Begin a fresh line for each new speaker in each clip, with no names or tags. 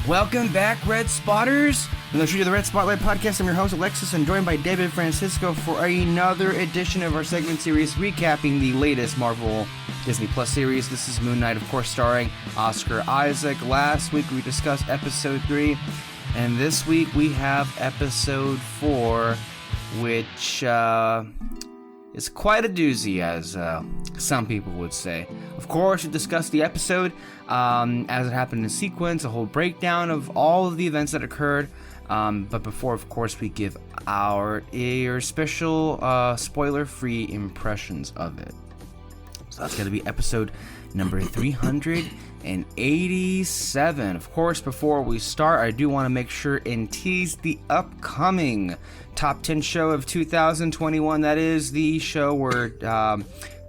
Welcome back, Red Spotters. I'm the Red Spotlight Podcast. I'm your host, Alexis, and joined by David Francisco for another edition of our segment series recapping the latest Marvel Disney Plus series. This is Moon Knight, of course, starring Oscar Isaac. Last week we discussed episode 3, and this week we have episode 4, which is quite a doozy, as some people would say. Of course, we discussed the episode as it happened in sequence, a whole breakdown of all of the events that occurred. But before, of course, we give our special spoiler-free impressions of it. So that's going to be episode number 387. Of course, before we start, I do want to make sure and tease the upcoming Top 10 show of 2021. That is the show where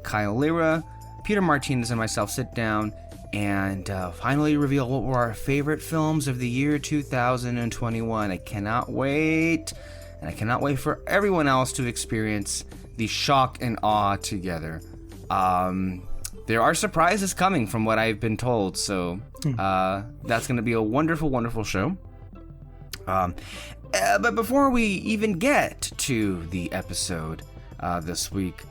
Kyle Lira, Peter Martinez, and myself sit down and finally reveal what were our favorite films of the year 2021. I cannot wait, and I cannot wait for everyone else to experience the shock and awe together. There are surprises coming from what I've been told, so that's going to be a wonderful, wonderful show. But before we even get to the episode this week,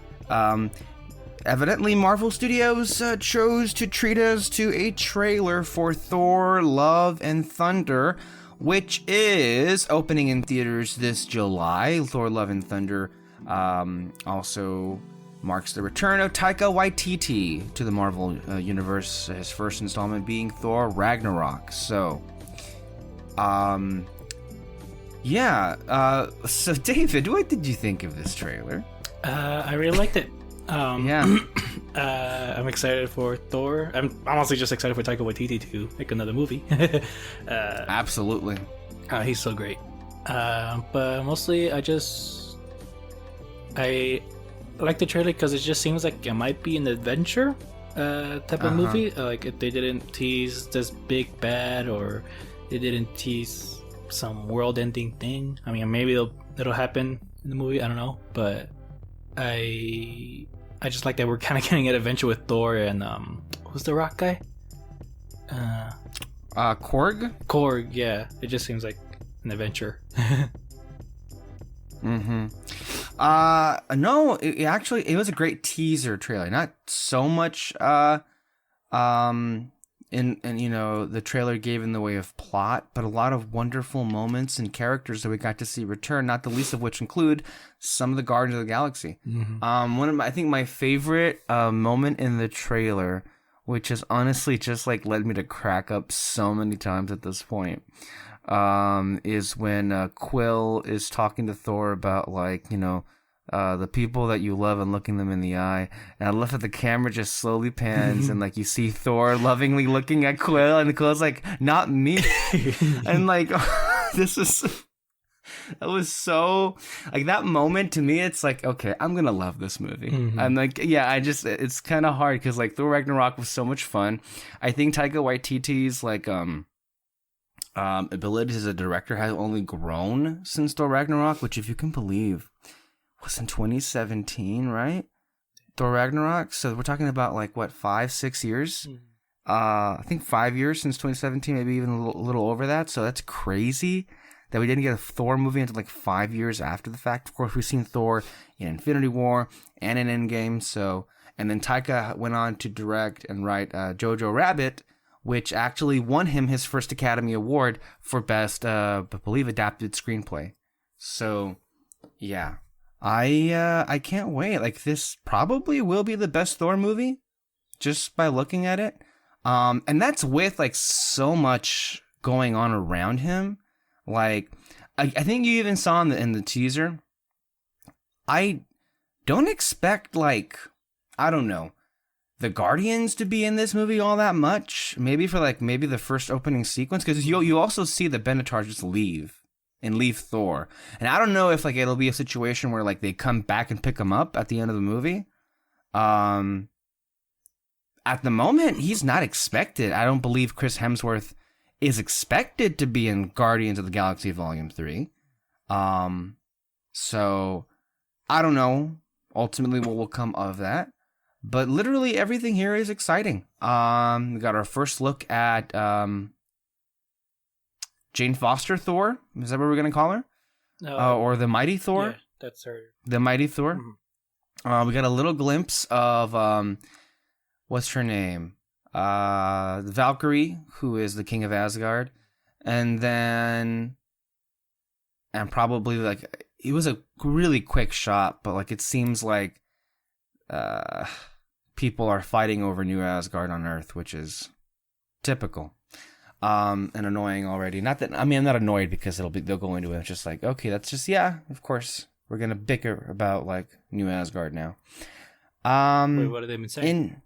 evidently Marvel Studios chose to treat us to a trailer for Thor: Love and Thunder, which is opening in theaters this July. Thor: Love and Thunder also marks the return of Taika Waititi to the Marvel universe, his first installment being Thor: Ragnarok. So, so David, what did you think of this trailer?
I really liked it. I'm excited for Thor. I'm honestly just excited for Taika Waititi to make another movie.
Absolutely.
He's so great. But mostly I like the trailer because it just seems like it might be an adventure type of movie. Like if they didn't tease this big bad, or they didn't tease some world-ending thing. I mean, maybe it'll happen in the movie. I don't know, but I just like that we're kind of getting an adventure with Thor and who's the rock guy?
Korg?
Korg, yeah. It just seems like an adventure.
No, it was a great teaser trailer. Not so much in you know, the trailer gave in the way of plot, but a lot of wonderful moments and characters that we got to see return, not the least of which include some of the Guardians of the Galaxy. I think my favorite moment in the trailer, which has honestly just like led me to crack up so many times at this point, is when Quill is talking to Thor about, like, you know, the people that you love and looking them in the eye. And I love that the camera just slowly pans and, like, you see Thor lovingly looking at Quill, and Quill's like, not me. And, like, that was so, like, that moment to me, it's like, okay, I'm gonna love this movie. I'm like, yeah, it's kind of hard because, like, Thor Ragnarok was so much fun. I think Taika Waititi's, like, abilities as a director has only grown since Thor Ragnarok, which, if you can believe, was in 2017, right? Thor Ragnarok. So we're talking about, like, what, 5-6 years? I think 5 years since 2017, maybe even a little over that. So that's crazy that we didn't get a Thor movie until like 5 years after the fact. Of course, we've seen Thor in Infinity War and in Endgame. So, and then Taika went on to direct and write Jojo Rabbit, which actually won him his first Academy Award for Best, I believe, Adapted Screenplay. So, yeah. I can't wait. Like, this probably will be the best Thor movie, just by looking at it. And that's with, like, so much going on around him. Like, I think you even saw in the teaser, I don't expect, like, I don't know, the Guardians to be in this movie all that much. Maybe for, like, maybe the first opening sequence, because you also see the Benatar just leave Thor. And I don't know if, like, it'll be a situation where, like, they come back and pick him up at the end of the movie. At the moment, he's not expected. I don't believe Chris Hemsworth is expected to be in Guardians of the Galaxy Volume 3. So I don't know ultimately what will come of that. But literally everything here is exciting. We got our first look at Jane Foster Thor. Is that what we're gonna call her? Or the Mighty Thor?
Yeah, that's her.
The Mighty Thor.
Mm-hmm.
We got a little glimpse of what's her name? Valkyrie, who is the king of Asgard, and probably like it was a really quick shot, but like it seems like people are fighting over New Asgard on Earth, which is typical. And annoying already. Not that, I mean, I'm not annoyed because they'll go into it. It's just like, okay, that's just, yeah, of course, we're gonna bicker about like New Asgard now.
Wait, what have they been saying?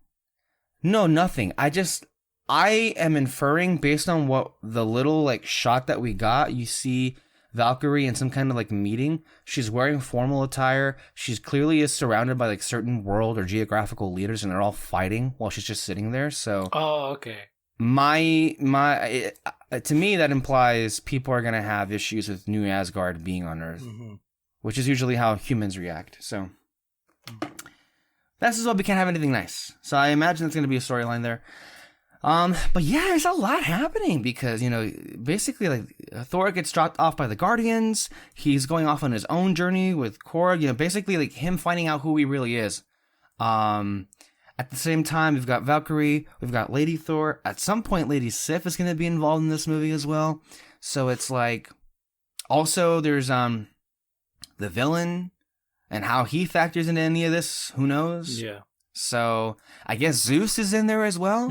No, nothing. I am inferring based on what the little like shot that we got. You see Valkyrie in some kind of like meeting. She's wearing formal attire. She's clearly is surrounded by like certain world or geographical leaders, and they're all fighting while she's just sitting there. So,
oh, okay.
To me, that implies people are gonna have issues with New Asgard being on Earth, which is usually how humans react. So that's as well. We can't have anything nice. So I imagine it's gonna be a storyline there. But yeah, there's a lot happening because basically like Thor gets dropped off by the Guardians. He's going off on his own journey with Korg. Basically like him finding out who he really is. At the same time, we've got Valkyrie, we've got Lady Thor. At some point, Lady Sif is going to be involved in this movie as well. So it's like, also there's the villain and how he factors into any of this. Who knows?
Yeah. So
I guess Zeus is in there as well,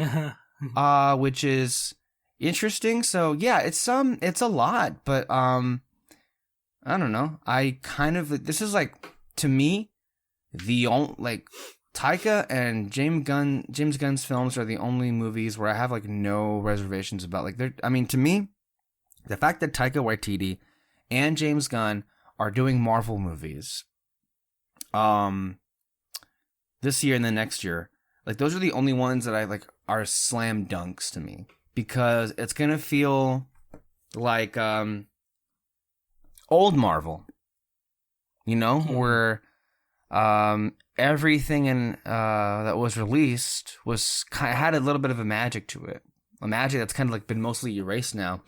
which is interesting. So yeah, it's a lot, but I don't know. This is like, to me, the only like. Taika and James Gunn's films are the only movies where I have like no reservations about. Like, to me, the fact that Taika Waititi and James Gunn are doing Marvel movies, this year and the next year, like those are the only ones that I like are slam dunks to me, because it's gonna feel like old Marvel, where everything that was released had a little bit of a magic to it. A magic that's kind of like been mostly erased now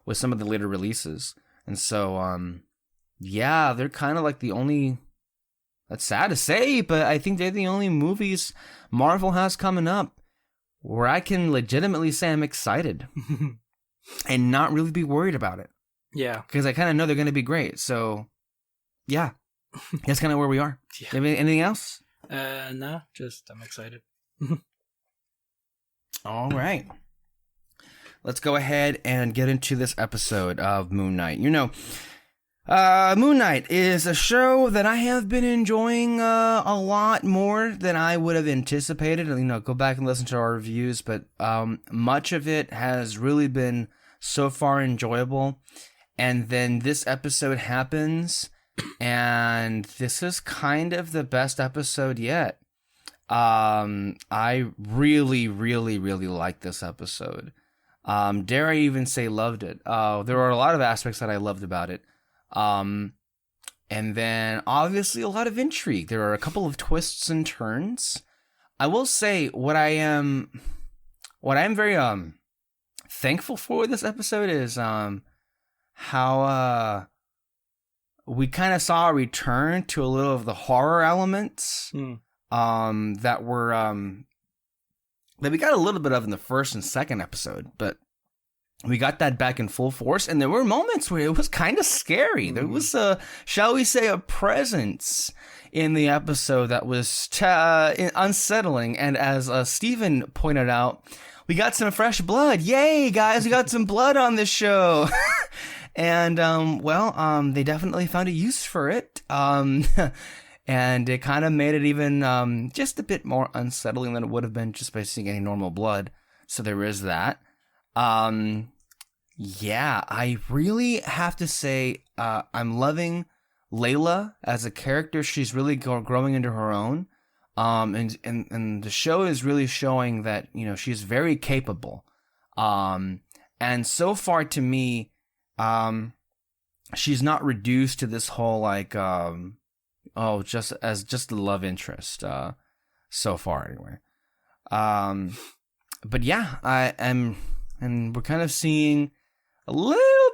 with some of the later releases. And so, yeah, they're kind of like the only, that's sad to say, but I think they're the only movies Marvel has coming up where I can legitimately say I'm excited and not really be worried about it.
Yeah.
Because I kind of know they're going to be great. So, yeah. That's kind of where we are. Yeah. Anything else?
No, just I'm excited.
All right. Let's go ahead and get into this episode of Moon Knight. Moon Knight is a show that I have been enjoying a lot more than I would have anticipated. Go back and listen to our reviews, but much of it has really been so far enjoyable. And then this episode happens, and this is kind of the best episode yet. I really, really, really like this episode. Dare I even say loved it. There are a lot of aspects that I loved about it. And then obviously a lot of intrigue. There are a couple of twists and turns. I will say what I am very thankful for with this episode is how we kind of saw a return to a little of the horror elements that we got a little bit of in the first and second episode, but we got that back in full force, and there were moments where it was kind of scary. There was shall we say, a presence in the episode that was unsettling, and as Steven pointed out, we got some fresh blood. Yay, guys, we got some blood on this show. And, they definitely found a use for it. And it kind of made it even just a bit more unsettling than it would have been just by seeing any normal blood. So there is that. Yeah, I really have to say I'm loving Layla as a character. She's really growing into her own. And the show is really showing that, she's very capable. And so far to me, she's not reduced to this whole like just the love interest so far anyway. But yeah, and we're kind of seeing a little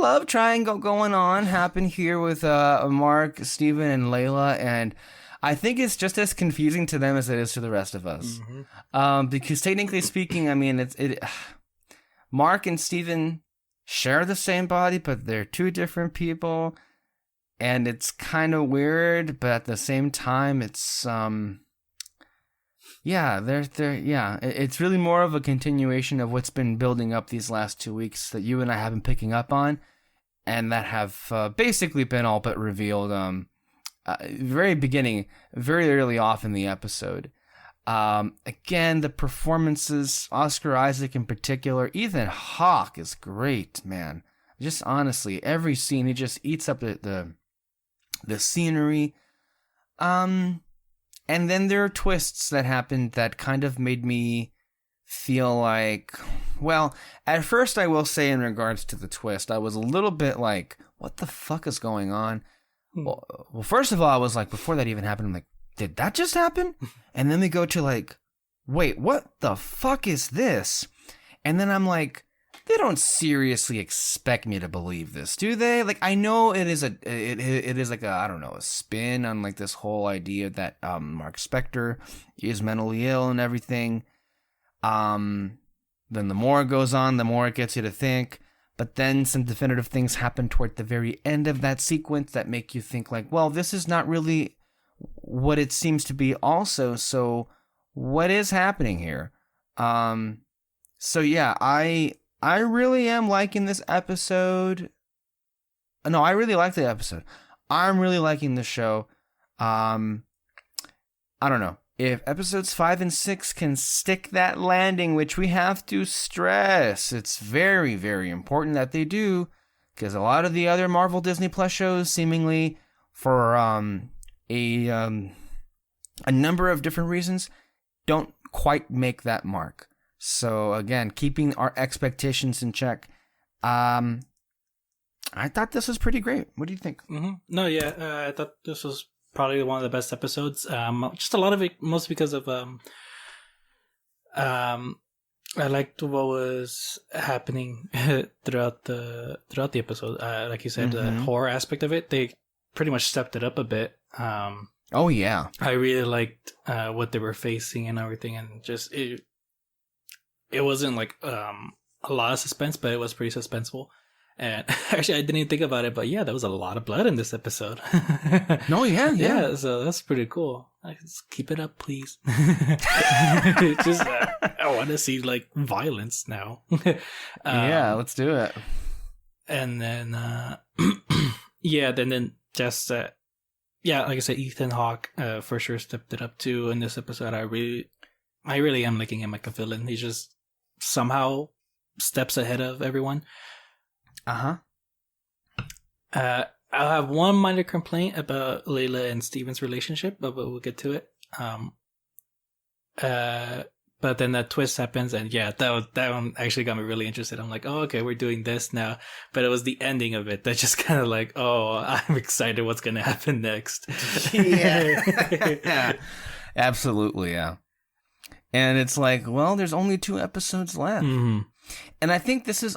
love triangle going on happen here with Mark, Steven, and Layla, and I think it's just as confusing to them as it is to the rest of us. Because technically speaking, I mean, Mark and Steven share the same body, but they're two different people, and it's kind of weird, but at the same time, it's it's really more of a continuation of what's been building up these last 2 weeks that you and I have been picking up on, and that have basically been all but revealed very beginning, very early off in the episode. Again, the performances, Oscar Isaac in particular, Ethan Hawke is great, man. Just honestly, every scene, he just eats up the scenery. And then there are twists that happened that kind of made me feel like, well, at first I will say in regards to the twist, I was a little bit like, what the fuck is going on? Well, first of all, I was like, before that even happened, I'm like, did that just happen? And then we go to like, wait, what the fuck is this? And then I'm like, they don't seriously expect me to believe this, do they? Like, I know it is like a, I don't know, a spin on like this whole idea that Mark Spector is mentally ill and everything. Then the more it goes on, the more it gets you to think. But then some definitive things happen toward the very end of that sequence that make you think like, well, this is not really what it seems to be also. So what is happening here? So yeah, I really am liking this episode. No, I really like the episode. I'm really liking the show. I don't know. If episodes 5 and 6 can stick that landing, which we have to stress, it's very, very important that they do, because a lot of the other Marvel Disney Plus shows, seemingly for a number of different reasons, don't quite make that mark. So again, keeping our expectations in check. I thought this was pretty great. What do you think?
Mm-hmm. No, yeah, I thought this was probably one of the best episodes. Just a lot of it, mostly because of I liked what was happening throughout the episode. Like you said, the horror aspect of it, they pretty much stepped it up a bit.
Oh yeah,
I really liked what they were facing and everything, and just it wasn't like a lot of suspense, but it was pretty suspenseful. And actually, I didn't even think about it, but yeah, there was a lot of blood in this episode.
No, yeah.
So that's pretty cool. Just keep it up, please. Just I want to see like violence now.
Yeah, let's do it.
And then, then just like I said, Ethan Hawke for sure stepped it up too in this episode. I really am liking him like a villain. He just somehow steps ahead of everyone.
I'll
have one minor complaint about Layla and Steven's relationship, but we'll get to it. But then that twist happens, and yeah, that one actually got me really interested. I'm like, oh, okay, we're doing this now. But it was the ending of it that just kind of like, oh, I'm excited what's going to happen next.
Yeah. Absolutely, yeah. And it's like, well, there's only 2 episodes left.
Mm-hmm.
And I think this is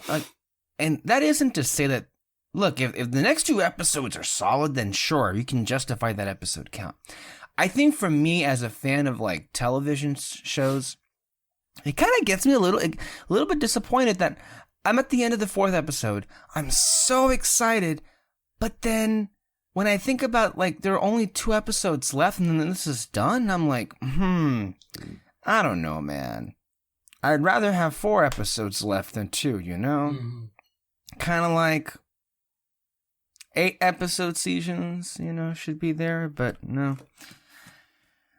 and that isn't to say that, look, if the next 2 episodes are solid, then sure, you can justify that episode count. I think for me as a fan of like television shows, it kind of gets me a little bit disappointed that I'm at the end of the 4th episode. I'm so excited, but then when I think about like there are only 2 episodes left and then this is done, I'm like, I don't know, man. I'd rather have 4 episodes left than 2, you know? Mm-hmm. Kind of like 8 episode seasons, you know, should be there, but no.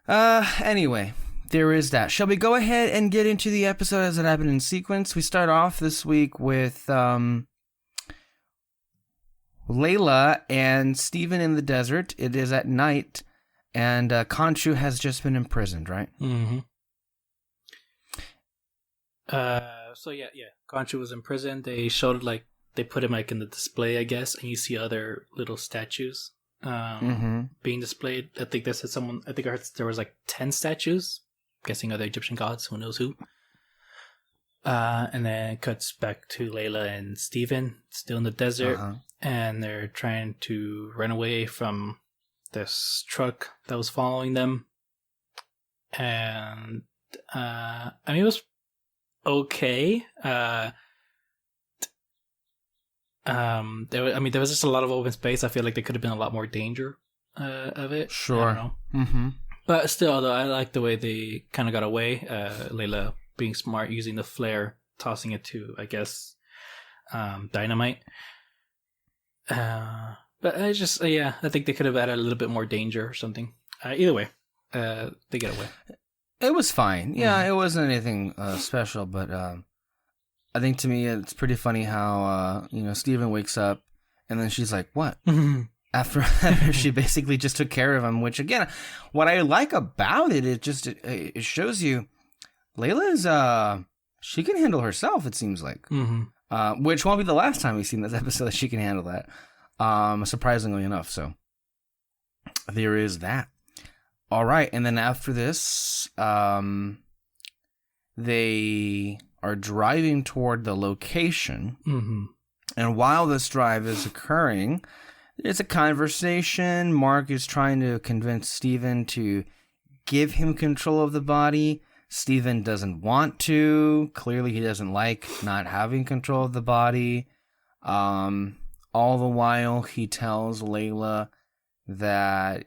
Anyway, there is that. Shall we go ahead and get into the episode as it happened in sequence? We start off this week with Layla and Steven in the desert. It is at night, and Khonshu has just been imprisoned, right?
Mm-hmm. So yeah. Khonshu was imprisoned. They showed they put him like in the display, I guess, and you see other little statues being displayed. I think I heard there was like 10 statues. I'm guessing other Egyptian gods, who knows who. And then it cuts back to Layla and Steven still in the desert, and they're trying to run away from this truck that was following them. And I mean, it was okay. There was just a lot of open space. I feel like there could have been a lot more danger of it.
Sure.
I don't know. But still, though, I like the way they kind of got away. Layla being smart, using the flare, tossing it to, I guess, dynamite. But I just, I think they could have added a little bit more danger or something. Either way, they get away.
It was fine. Yeah, it wasn't anything special, but I think to me it's pretty funny how, Steven wakes up and then she's like, what? After she basically just took care of him, which again, what I like about it, it shows you Layla she can handle herself, it seems like. Which won't be the last time we've seen this episode that she can handle that. Surprisingly enough, so there is that. All right, and then after this, they are driving toward the location. And while this drive is occurring, there's a conversation. Mark is trying to convince Steven to give him control of the body. Steven doesn't want to. Clearly, he doesn't like not having control of the body. All the while, he tells Layla that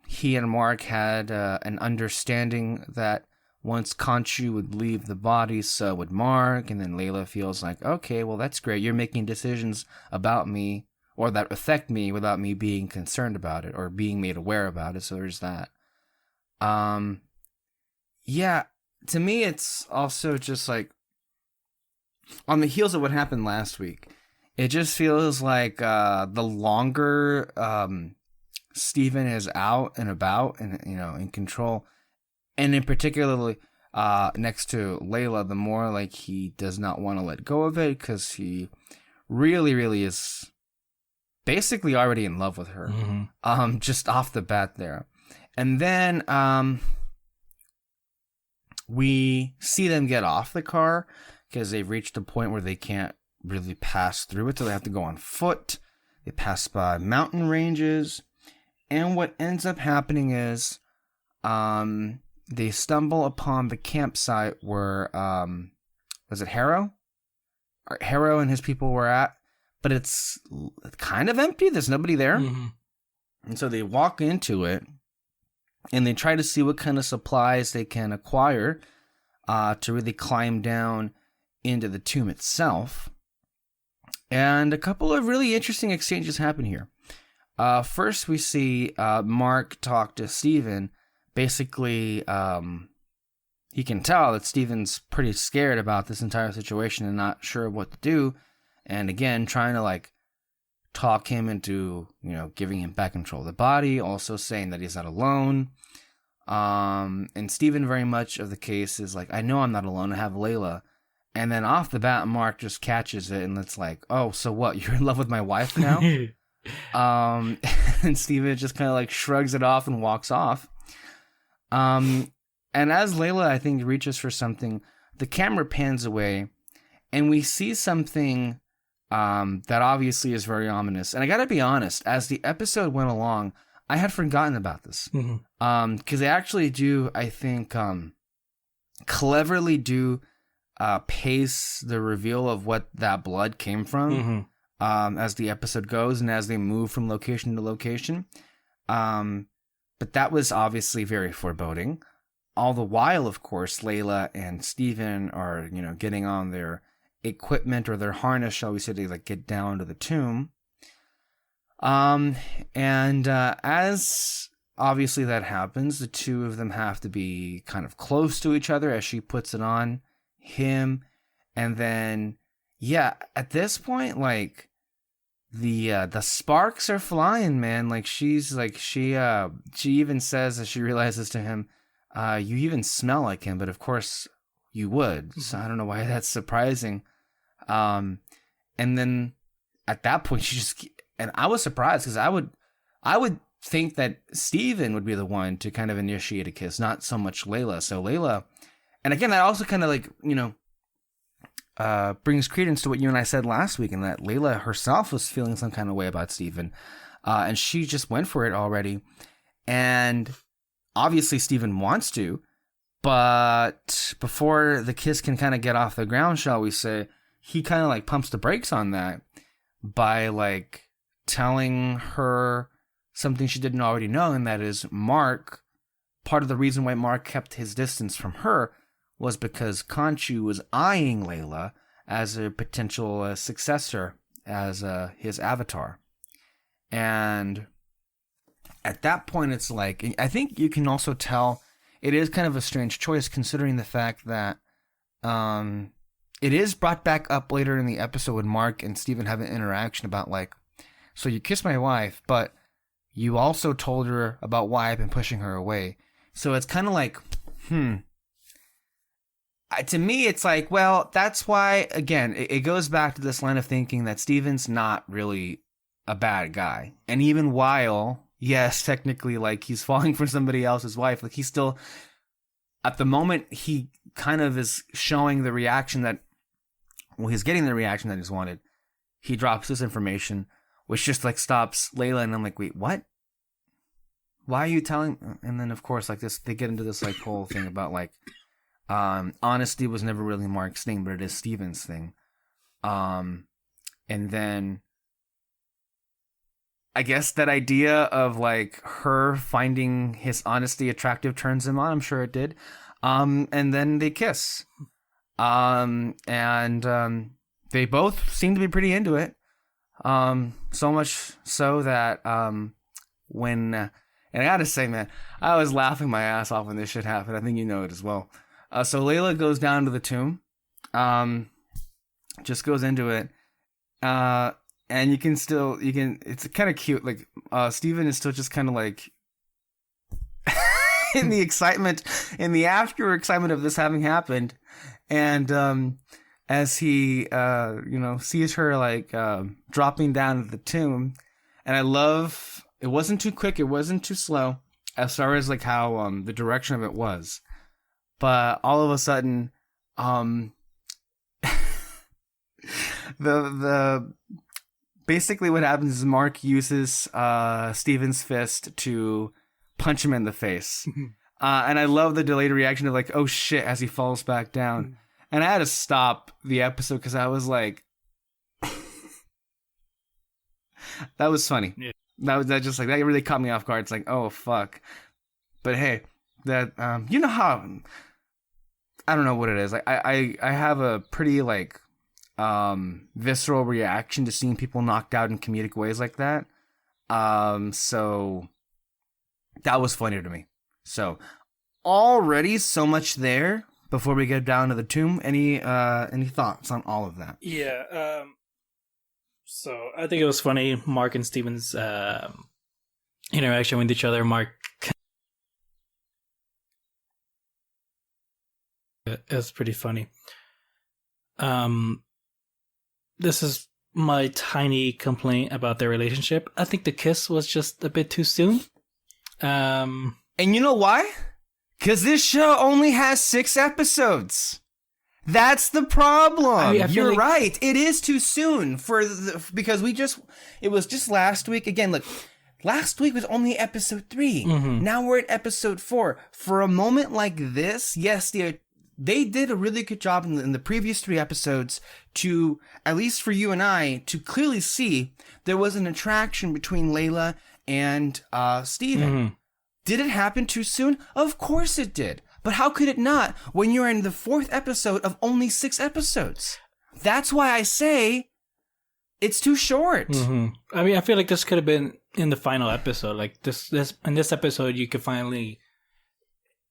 he and Mark had an understanding that once Khonshu would leave the body, so would Mark. And then Layla feels like, okay, well, that's great. You're making decisions about me or that affect me without me being concerned about it or being made aware about it. So there's that. Yeah, to me, it's also just like on the heels of what happened last week. It just feels like the longer Steven is out and about and, in control, and in particularly next to Layla, the more like he does not want to let go of it because he really, really is basically already in love with her, just off the bat there. And then we see them get off the car because they've reached a point where they can't really pass through it, so they have to go on foot. They pass by mountain ranges, and what ends up happening is they stumble upon the campsite where was it Harrow? Harrow and his people were at, but it's kind of empty. There's nobody there. And so they walk into it and they try to see what kind of supplies they can acquire to really climb down into the tomb itself. And a couple of really interesting exchanges happen here. First, we see Mark talk to Steven. Basically, he can tell that Steven's pretty scared about this entire situation and not sure what to do. And again, trying to talk him into, giving him back control of the body, also saying that he's not alone. And Steven very much of the case is like, I know I'm not alone, I have Layla. And then off the bat, Mark just catches it and it's like, oh, so what? You're in love with my wife now? And Steven just kind of shrugs it off and walks off. And as Layla, I think, reaches for something, the camera pans away and we see something that obviously is very ominous. And I gotta be honest, as the episode went along, I had forgotten about this. Because they actually do, I think, cleverly do pace the reveal of what that blood came from as the episode goes and as they move from location to location. But that was obviously very foreboding. All the while, of course, Layla and Steven are, getting on their equipment or their harness, shall we say, to get down to the tomb. And as obviously that happens, the two of them have to be kind of close to each other as she puts it on him. And then, at this point, the sparks are flying, man. She even says, as she realizes to him, you even smell like him, but of course you would. So I don't know why that's surprising. And then at that point, and I was surprised because I would think that Steven would be the one to kind of initiate a kiss, not so much Layla. So Layla, and again, that also kind of brings credence to what you and I said last week, and that Layla herself was feeling some kind of way about Steven. And she just went for it already. And obviously Steven wants to, but before the kiss can kind of get off the ground, shall we say, he kind of like pumps the brakes on that by like telling her something she didn't already know, and that is Mark. Part of the reason why Mark kept his distance from her was because Khonshu was eyeing Layla as a potential successor as his avatar. And at that point, it's like, I think you can also tell it is kind of a strange choice, considering the fact that it is brought back up later in the episode when Mark and Steven have an interaction about like, so you kissed my wife, but you also told her about why I've been pushing her away. So it's kind of like, to me, it's like, well, that's why, again, it goes back to this line of thinking that Steven's not really a bad guy. And even while, yes, technically, like, he's falling for somebody else's wife, like, he's still, at the moment, he kind of is showing the reaction that, well, he's getting the reaction that he's wanted. He drops this information, which just, like, stops Layla, and I'm like, wait, what? Why are you telling? And then, of course, like, this, they get into this, like, whole thing about, like, honesty was never really Mark's thing, but it is Steven's thing. And then I guess that idea of like her finding his honesty attractive turns him on. I'm sure it did. And then they kiss. And they both seem to be pretty into it. So much so that when and I gotta say, man, I was laughing my ass off when this shit happened. I think you know it as well. So Layla goes down to the tomb, just goes into it, and it's kind of cute. Like, Steven is still just kind of like, in the excitement, in the after excitement of this having happened. And, as he, sees her like, dropping down to the tomb, and I love, it wasn't too quick, it wasn't too slow, as far as like how, the direction of it was. But all of a sudden, the basically what happens is Mark uses Steven's fist to punch him in the face, and I love the delayed reaction of like, oh shit, as he falls back down. And I had to stop the episode because I was like, that was funny. Yeah. That just like that really caught me off guard. It's like, oh fuck. But hey, that you know how. I don't know what it is. Like I have a pretty like visceral reaction to seeing people knocked out in comedic ways like that. So that was funny to me. So already so much there before we get down to the tomb. Any thoughts on all of that?
Yeah. So I think it was funny, Mark and Steven's interaction with each other. Mark, it's pretty funny. This is my tiny complaint about their relationship. I think the kiss was just a bit too soon.
And you know why? Because this show only has 6 episodes. That's the problem. I mean, you're right. It is too soon because it was just last week. Again, look, last week was only episode 3. Mm-hmm. Now we're at episode 4. For a moment like this, yes, they did a really good job in the previous 3 episodes to, at least for you and I, to clearly see there was an attraction between Layla and Steven. Mm-hmm. Did it happen too soon? Of course it did. But how could it not when you're in the 4th episode of only 6 episodes? That's why I say it's too short.
Mm-hmm. I mean, I feel like this could have been in the final episode. Like this in this episode, you could finally,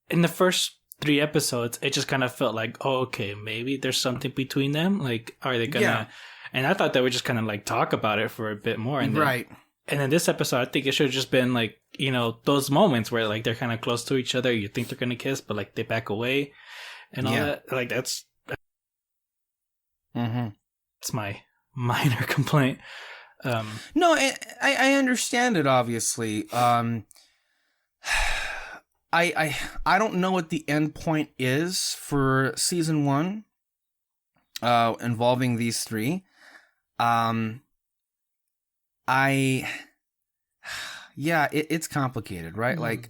in the first 3 episodes, it just kind of felt like, oh, okay, maybe there's something between them. Like, are they gonna? Yeah. And I thought they would just kind of like talk about it for a bit more. And
right.
And then this episode, I think it should have just been like, you know, those moments where like they're kind of close to each other. You think they're gonna kiss, but like they back away, and all that. Like that's.
Mm-hmm.
It's my minor complaint.
No, I understand it. Obviously, I don't know what the end point is for season 1. involving these three. It's complicated, right?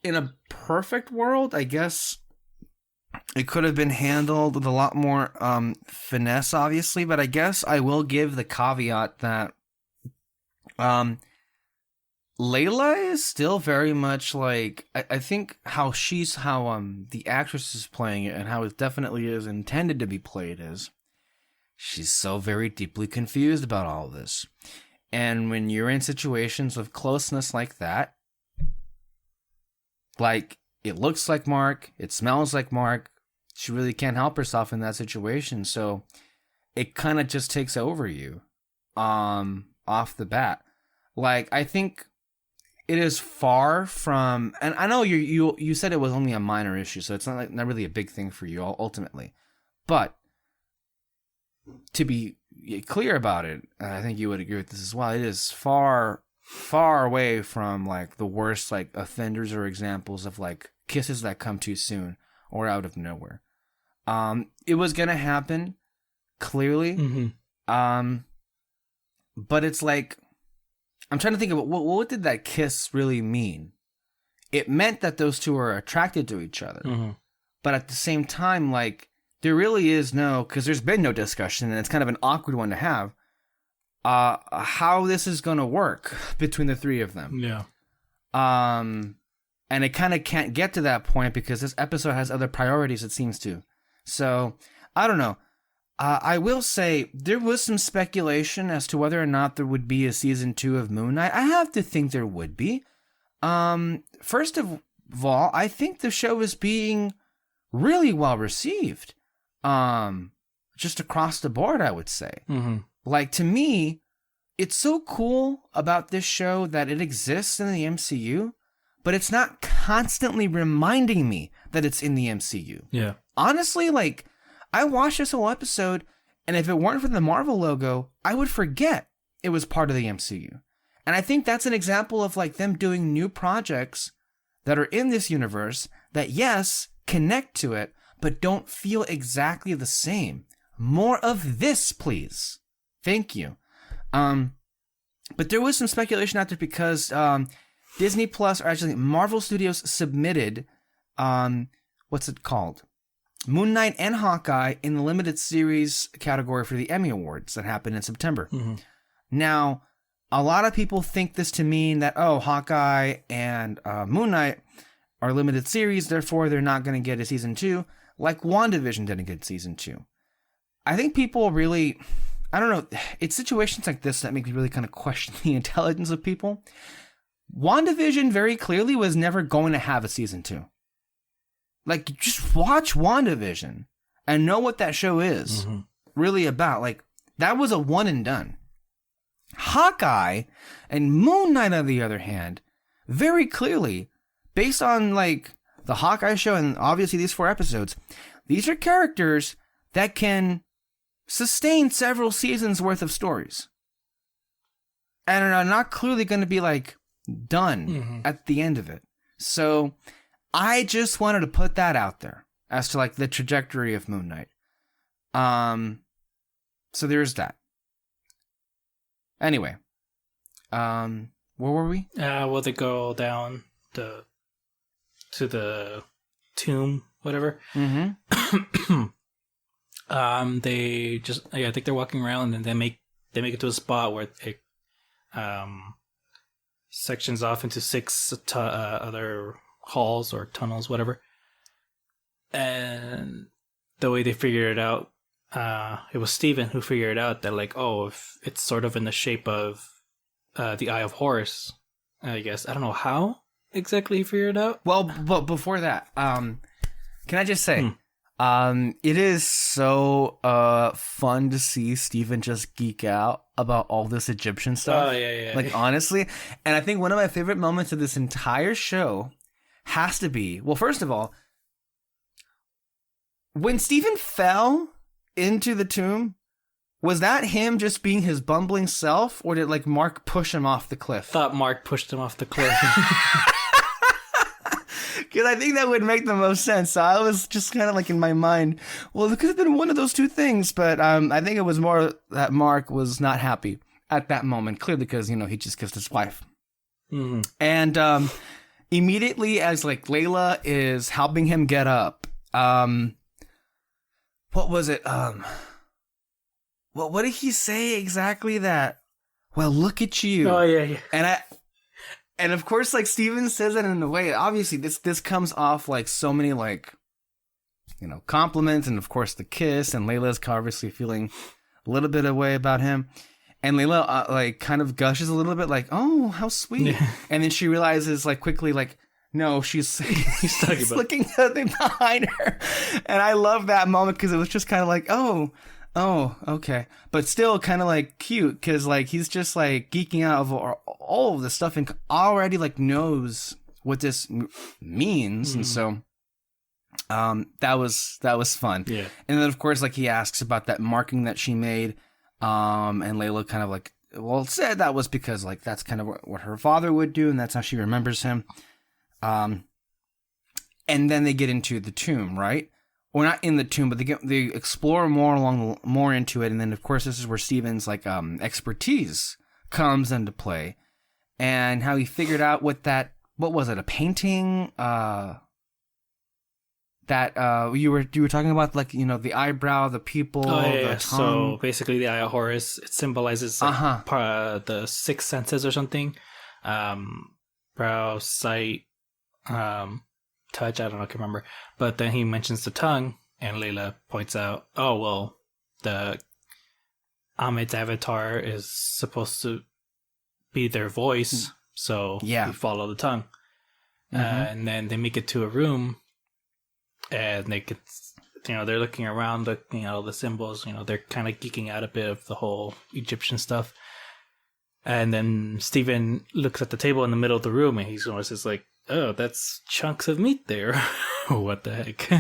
In a perfect world, I guess it could have been handled with a lot more finesse, obviously, but I guess I will give the caveat that Layla is still very much like, I think how the actress is playing it and how it definitely is intended to be played is she's so very deeply confused about all of this. And when you're in situations of closeness like that, like it looks like Mark, it smells like Mark, she really can't help herself in that situation. So it kind of just takes over you off the bat. Like, I think it is far from, and I know you said it was only a minor issue, so it's not really a big thing for you ultimately. But to be clear about it, and I think you would agree with this as well, it is far, far away from like the worst like offenders or examples of like kisses that come too soon or out of nowhere. It was gonna happen, clearly. But it's like, I'm trying to think of what did that kiss really mean? It meant that those two are attracted to each other. But at the same time, like, there really is no, because there's been no discussion, and it's kind of an awkward one to have, how this is going to work between the three of them.
Yeah.
And it kind of can't get to that point because this episode has other priorities, it seems to. So, I don't know. I will say there was some speculation as to whether or not there would be a season 2 of Moon Knight. I have to think there would be. First of all, I think the show is being really well received. Just across the board, I would say. Like, to me, it's so cool about this show that it exists in the MCU, but it's not constantly reminding me that it's in the MCU.
Yeah.
Honestly, like, I watched this whole episode, and if it weren't for the Marvel logo, I would forget it was part of the MCU. And I think that's an example of, like, them doing new projects that are in this universe that, yes, connect to it, but don't feel exactly the same. More of this, please. Thank you. But there was some speculation out there because Disney Plus, or actually Marvel Studios, submitted, what's it called? Moon Knight and Hawkeye in the limited series category for the Emmy Awards that happened in September. Now, a lot of people think this to mean that, Hawkeye and Moon Knight are limited series, therefore they're not going to get a season 2, like WandaVision didn't get season 2. I think people really, I don't know, it's situations like this that make me really kind of question the intelligence of people. WandaVision very clearly was never going to have a season 2. Like, just watch WandaVision and know what that show is really about. Like, that was a one and done. Hawkeye and Moon Knight, on the other hand, very clearly, based on, like, the Hawkeye show and obviously these 4 episodes, these are characters that can sustain several seasons worth of stories. And are not clearly going to be, like, done at the end of it. So I just wanted to put that out there as to, like, the trajectory of Moon Knight. So there's that. Anyway, where were we?
Well, they go down to the tomb, whatever. They just, I think they're walking around, and they make it to a spot where it sections off into 6 other halls or tunnels, whatever. And the way they figured it out, it was Steven who figured out that, like, if it's sort of in the shape of the Eye of Horus, I guess. I don't know how exactly he figured it out.
Well, but before that, can I just say, it is so fun to see Steven just geek out about all this Egyptian stuff.
Oh, yeah.
Like, honestly. And I think one of my favorite moments of this entire show has to be, well, first of all, when Steven fell into the tomb, was that him just being his bumbling self, or did, like, Mark push him off the cliff?
Thought Mark pushed him off the cliff.
Because I think that would make the most sense. So I was just kind of like in my mind, well, it could have been one of those two things. But I think it was more that Mark was not happy at that moment, clearly because, he just kissed his wife. Mm-hmm. And immediately as like Layla is helping him get up, what was it? What did he say exactly that? Well, look at you.
Oh, yeah.
And of course, like Steven says it in a way, obviously this comes off like so many like, compliments and of course the kiss, and Layla's obviously feeling a little bit away about him. And Layla like kind of gushes a little bit like, oh, how sweet. Yeah. And then she realizes like quickly like, no, she's looking behind her. And I love that moment because it was just kind of like, oh, okay. But still kind of like cute because like he's just like geeking out over all of this stuff and already like knows what this means. Mm-hmm. And so that was fun. Yeah. And then of course like he asks about that marking that she made. And Layla kind of like, said that was because like that's kind of what her father would do and that's how she remembers him. And then they get into the tomb, right? Well, not in the tomb, but they explore more into it, and then of course this is where Steven's like expertise comes into play, and how he figured out what was it, a painting that you were talking about, like the eyebrow, the pupil, the tongue.
So basically, the eye of Horus, it symbolizes like, the six senses or something, brow, sight, touch, I don't know, I can't remember. But then he mentions the tongue, and Layla points out, oh, well, the Ahmed's avatar is supposed to be their voice, so you follow the tongue. Mm-hmm. And then they make it to a room, and they could, they're looking around, looking at all the symbols, they're kind of geeking out a bit of the whole Egyptian stuff. And then Steven looks at the table in the middle of the room, and he's almost just like, oh, that's chunks of meat there. What the heck?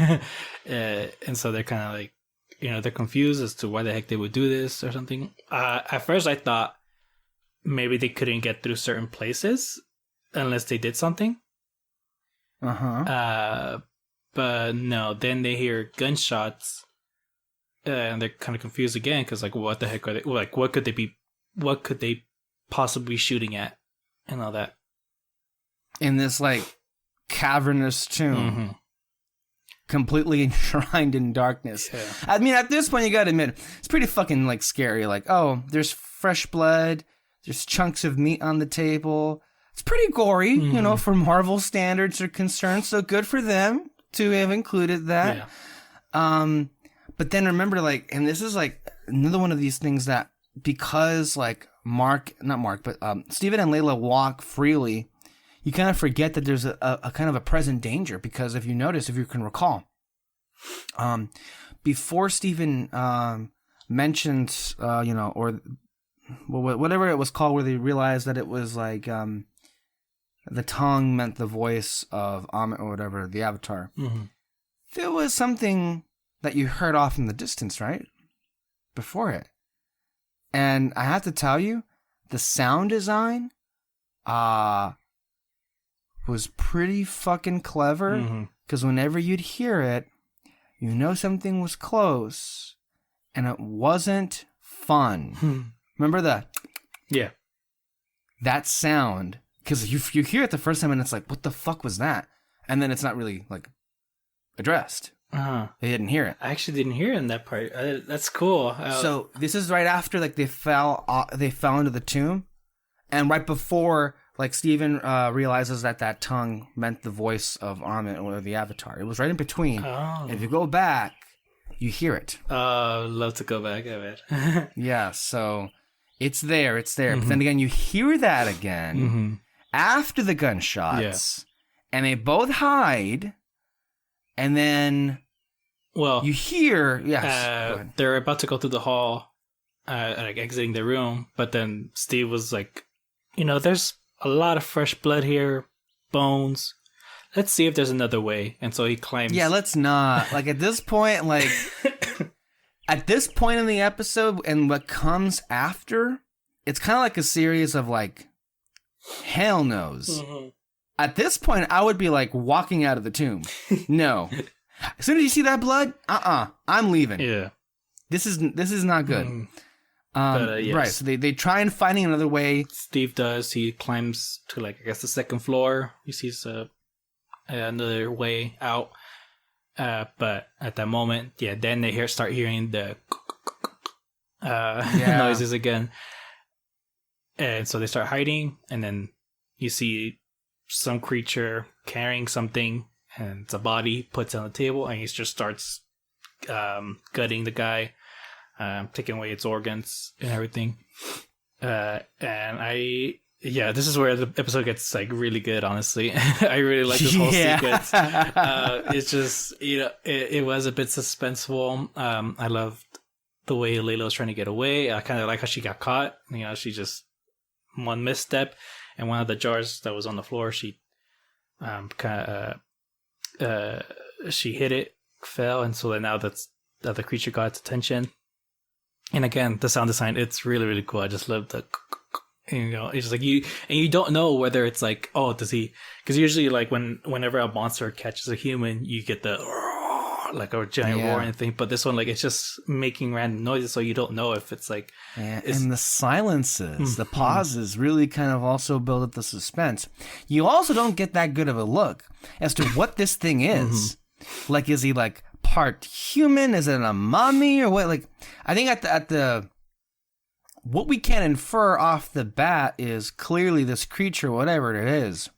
And so they're kind of like, they're confused as to why the heck they would do this or something. At first I thought maybe they couldn't get through certain places unless they did something. But no, then they hear gunshots and they're kind of confused again because like, what the heck are they? Like, what could they possibly be shooting at and all that? In
this like cavernous tomb, completely enshrined in darkness. Yeah. I mean, at this point, you gotta admit, it's pretty fucking like scary. Like, oh, there's fresh blood, there's chunks of meat on the table. It's pretty gory, for Marvel standards are concerned. So good for them to have included that. Yeah. But then remember, like, and this is like another one of these things that because like Steven and Layla walk freely, you kind of forget that there's a kind of a present danger because if you can recall, before Steven mentions, or whatever it was called, where they realized that it was like the tongue meant the voice of Amit or whatever, the Avatar. Mm-hmm. There was something that you heard off in the distance, right? Before it. And I have to tell you, the sound design was pretty fucking clever. Because whenever you'd hear it, something was close. And it wasn't fun. Remember that?
Yeah.
That sound. Because you hear it the first time and it's like, what the fuck was that? And then it's not really like addressed. They didn't hear it.
I actually didn't hear it in that part. That's cool.
So this is right after like they fell into the tomb, and right before like Steven realizes that tongue meant the voice of Amit or the Avatar. It was right in between. Oh. If you go back, you hear it.
Oh, love to go back. I bet.
Yeah. So it's there. But then again, you hear that again after the gunshots, and they both hide. And then, you hear,
they're about to go through the hall, like exiting the room. But then Steve was like, there's a lot of fresh blood here, bones. Let's see if there's another way. And so he climbs.
Yeah, let's not. Like at this point, at this point in the episode and what comes after, it's kind of like a series of like, hell no's. At this point, I would be like walking out of the tomb. No. As soon as you see that blood, I'm leaving.
Yeah.
This is not good.
Yes.
Right, so they try and finding another way.
Steve does. He climbs to, like, I guess the second floor. He sees another way out. But at that moment, then they start hearing the noises again. And so they start hiding, and then you see some creature carrying something, and it's a body, puts it on the table, and he just starts gutting the guy, taking away its organs and everything. This is where the episode gets like really good, honestly. I really like this whole sequence. It's just, it was a bit suspenseful. I loved the way Layla was trying to get away. I kind of like how she got caught. She just one misstep, and one of the jars that was on the floor, she she hit it, fell, and so then now that the creature got its attention. And again, the sound design, it's really, really cool. I just love the, it's just like you don't know whether it's like, oh, does he? Because usually, like whenever a monster catches a human, you get the like a giant roar and thing. But this one, like, it's just making random noises, so you don't know if it's like.
Yeah, and the silences, the pauses, really kind of also build up the suspense. You also don't get that good of a look as to what this thing is. Like, is he like part human? Is it a mummy or what? Like, I think at the what we can infer off the bat is clearly this creature, whatever it is,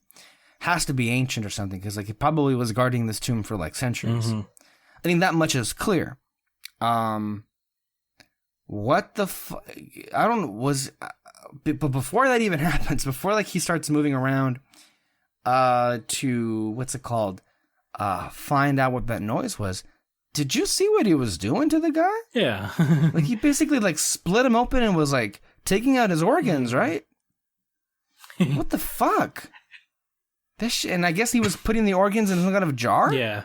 has to be ancient or something, because like it probably was guarding this tomb for like centuries. I think that much is clear. What the I don't was, but before that even happens, before like he starts moving around, to what's it called? Find out what that noise was. Did you see what he was doing to the guy?
Yeah.
Like he basically like split him open and was like taking out his organs, right? What the fuck? And I guess he was putting the organs in some kind of jar?
Yeah.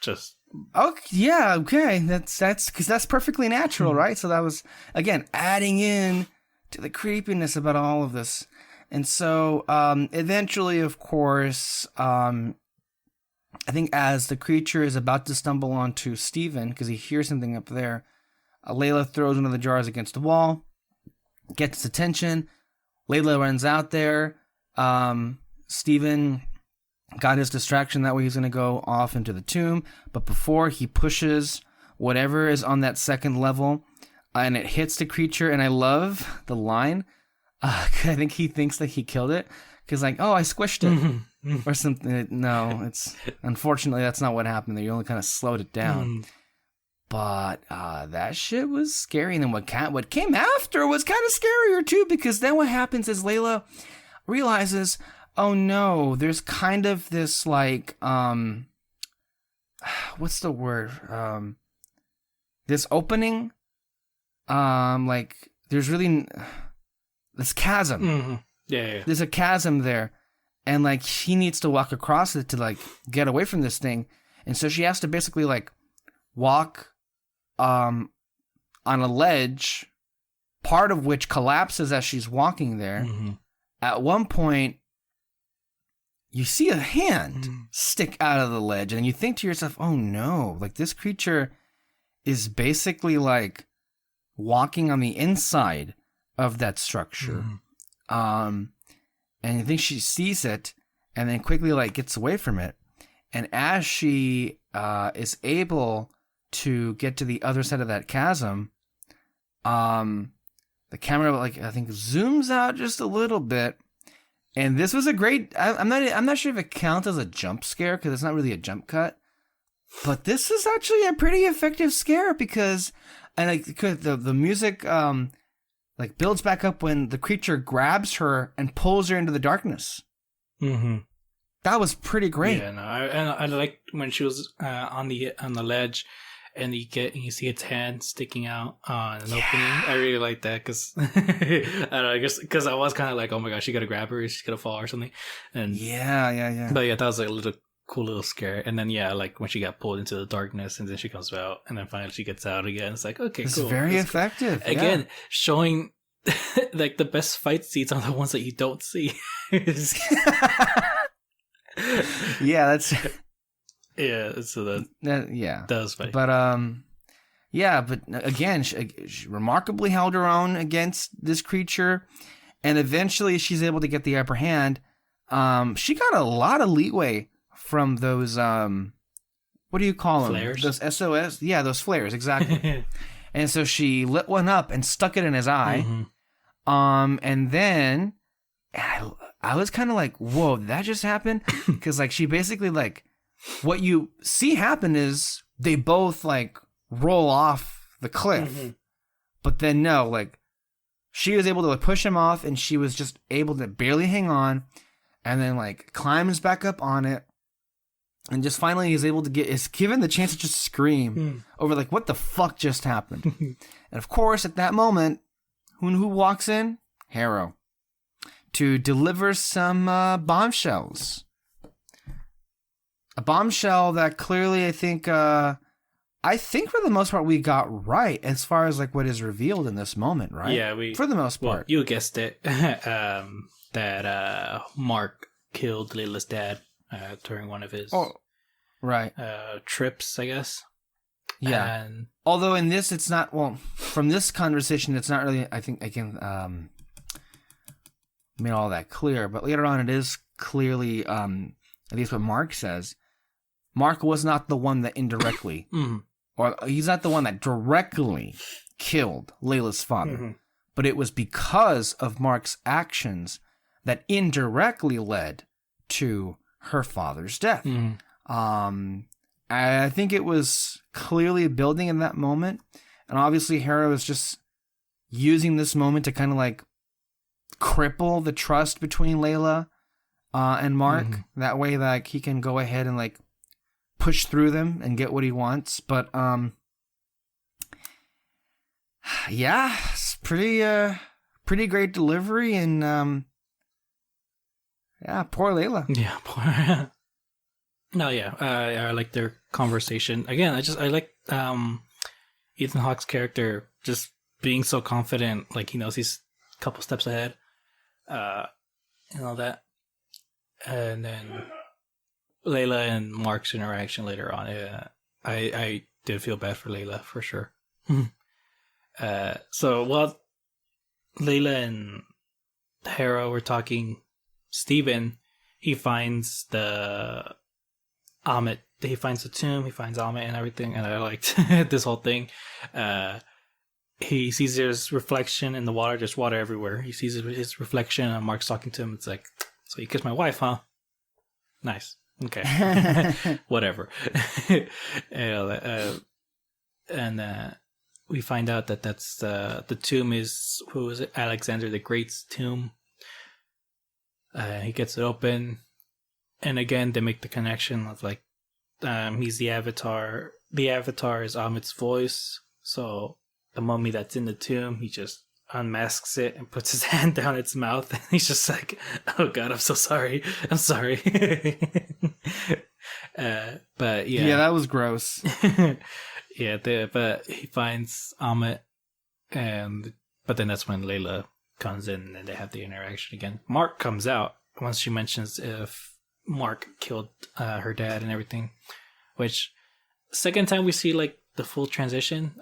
Just.
Okay, yeah, okay. That's because that's perfectly natural, right? So that was, again, adding in to the creepiness about all of this. And so eventually, of course, I think as the creature is about to stumble onto Steven, because he hears something up there, Layla throws one of the jars against the wall, gets his attention. Layla runs out there. Steven got his distraction. That way he's going to go off into the tomb. But before he pushes whatever is on that second level, and it hits the creature. And I love the line. I think he thinks that he killed it. Because like, oh, I squished it. Or something. No, it's unfortunately that's not what happened there. You only kind of slowed it down. But that shit was scary. And then what came after was kind of scarier too, because then what happens is Layla realizes, oh no, there's kind of this like what's the word? This opening. Like there's really this chasm. Yeah. There's a chasm there. And like she needs to walk across it to like get away from this thing. And so she has to basically like walk on a ledge, part of which collapses as she's walking there. At one point, you see a hand stick out of the ledge, and you think to yourself, oh no, like this creature is basically like walking on the inside of that structure. And you think she sees it, and then quickly like gets away from it. And as she is able to get to the other side of that chasm, the camera like I think zooms out just a little bit. And this was a great. I'm not sure if it counts as a jump scare because it's not really a jump cut, but this is actually a pretty effective scare because, and like the music like builds back up when the creature grabs her and pulls her into the darkness. That was pretty great. Yeah, no,
I liked when she was on the ledge. And you see its hand sticking out on an opening. I really like that because I don't know. I guess because I was kind of like, oh my gosh, she gotta grab her, she's gonna fall or something. And
yeah.
But yeah, that was like a cool little scare. And then like when she got pulled into the darkness, and then she comes out, and then finally she gets out again. It's like okay,
it's
cool.
Very effective.
Again, showing like the best fight scenes are the ones that you don't see.
Yeah, that's
yeah. So that
yeah,
that was funny.
but yeah, but again, she remarkably held her own against this creature, and eventually she's able to get the upper hand. She got a lot of leeway from those what do you call them?
Flares?
Those SOS? Yeah, those flares, exactly. And so she lit one up and stuck it in his eye.
Mm-hmm.
And then I was kind of like, whoa, did that just happen? Because like she basically like what you see happen is they both like roll off the cliff. But then no, like she was able to like push him off, and she was just able to barely hang on, and then like climbs back up on it. And just finally is able to is given the chance to just scream over like, what the fuck just happened? And of course, at that moment, who walks in? Harrow. To deliver some bombshells. A bombshell that clearly I think for the most part we got right as far as like what is revealed in this moment, right?
Yeah,
for the most part.
Well, you guessed it. That Mark killed Layla's dad. During one of his trips, I guess.
Yeah.
And
although in this, it's not, well, from this conversation, it's not really, I think I can made all that clear. But later on, it is clearly, at least what Mark says, Mark was not the one that indirectly, or he's not the one that directly killed Layla's father. But it was because of Mark's actions that indirectly led to her father's death. I think it was clearly building in that moment, and obviously Harrow is just using this moment to kind of like cripple the trust between Layla and Mark. That way, like he can go ahead and like push through them and get what he wants. But yeah, it's pretty great delivery, and yeah, poor Layla.
Yeah, poor. No, yeah, I like their conversation. Again, I like Ethan Hawke's character just being so confident, like he knows he's a couple steps ahead, and all that. And then Layla and Mark's interaction later on, I did feel bad for Layla for sure. So while Layla and Harrow were talking, Steven, he finds the Amit. He finds the tomb, he finds Amit and everything, and I liked this whole thing. He sees his reflection in the water, there's water everywhere. He sees his reflection, and Mark's talking to him. It's like, so you kissed my wife, huh? Nice. Okay. Whatever. And we find out that that's the tomb is, who is it? Alexander the Great's tomb. He gets it open, and again they make the connection of like he's the avatar. The avatar is Amit's voice, so the mummy that's in the tomb, he just unmasks it and puts his hand down its mouth, and he's just like, "Oh God, I'm so sorry. I'm sorry." But yeah,
that was gross.
Yeah, but he finds Amit, but then that's when Layla comes in and they have the interaction again. Mark comes out once she mentions if Mark killed her dad and everything, which second time we see like the full transition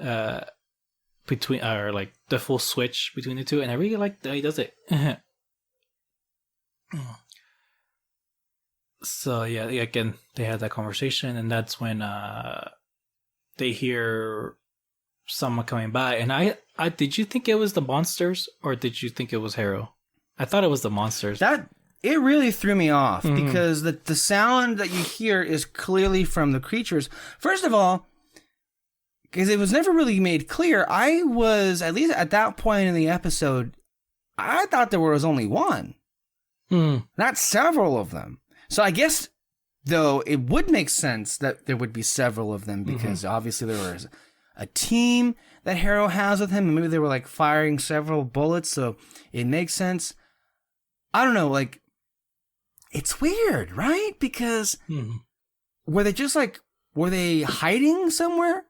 between, or like the full switch between the two, and I really like that he does it. So yeah, again they had that conversation, and that's when they hear someone coming by, and I did you think it was the monsters, or did you think it was Harrow? I thought it was the monsters.
That it really threw me off because the sound that you hear is clearly from the creatures. First of all, because it was never really made clear, I was, at least at that point in the episode, I thought there was only one, not several of them. So I guess, though, it would make sense that there would be several of them, because obviously there was a team that Harrow has with him, and maybe they were like firing several bullets, so it makes sense. I don't know, like, it's weird, right? Because were they just like, were they hiding somewhere?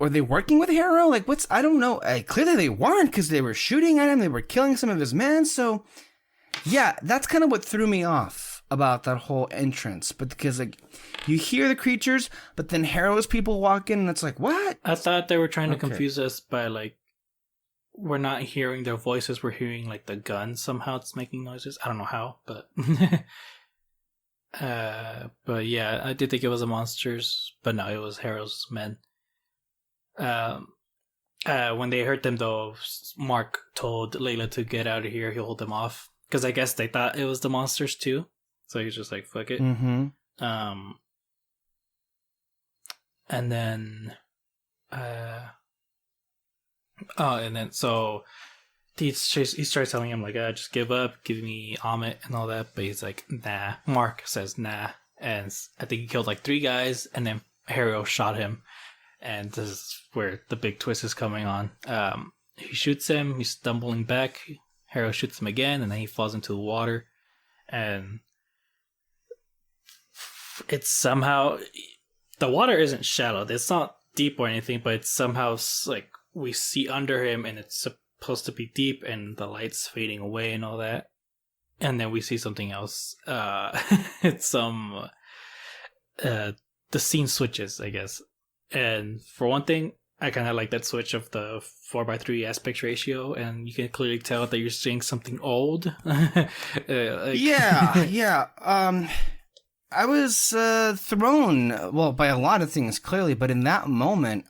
were they working with Harrow? Like, I don't know. Clearly they weren't, because they were shooting at him. They were killing some of his men. So, yeah, that's kind of what threw me off about that whole entrance. But because, like, you hear the creatures, but then Harrow's people walk in, and it's like, what?
I thought they were trying to confuse us by, like, we're not hearing their voices. We're hearing, like, the gun somehow it's making noises. I don't know how, but... but yeah, I did think it was the monsters, but no, it was Harrow's men. When they hurt them, though, Mark told Layla to get out of here. He'll hold them off, because I guess they thought it was the monsters too. So he's just like, "Fuck it."
Mm-hmm.
And then, so he starts telling him, like, just give up, give me Amit and all that. But he's like, nah. Mark says nah. And I think he killed like 3 guys, and then Harrow shot him. And this is where the big twist is coming on. He shoots him, he's stumbling back. Harrow shoots him again, and then he falls into the water. And it's somehow... The water isn't shallow. It's not deep or anything, but it's somehow like we see under him, and it's supposed to be deep, and the light's fading away and all that. And then we see something else. It's some the scene switches, I guess. And for one thing, I kind of like that switch of the 4:3 aspect ratio, and you can clearly tell that you're seeing something old.
Yeah. I was thrown, well, by a lot of things, clearly, but in that moment,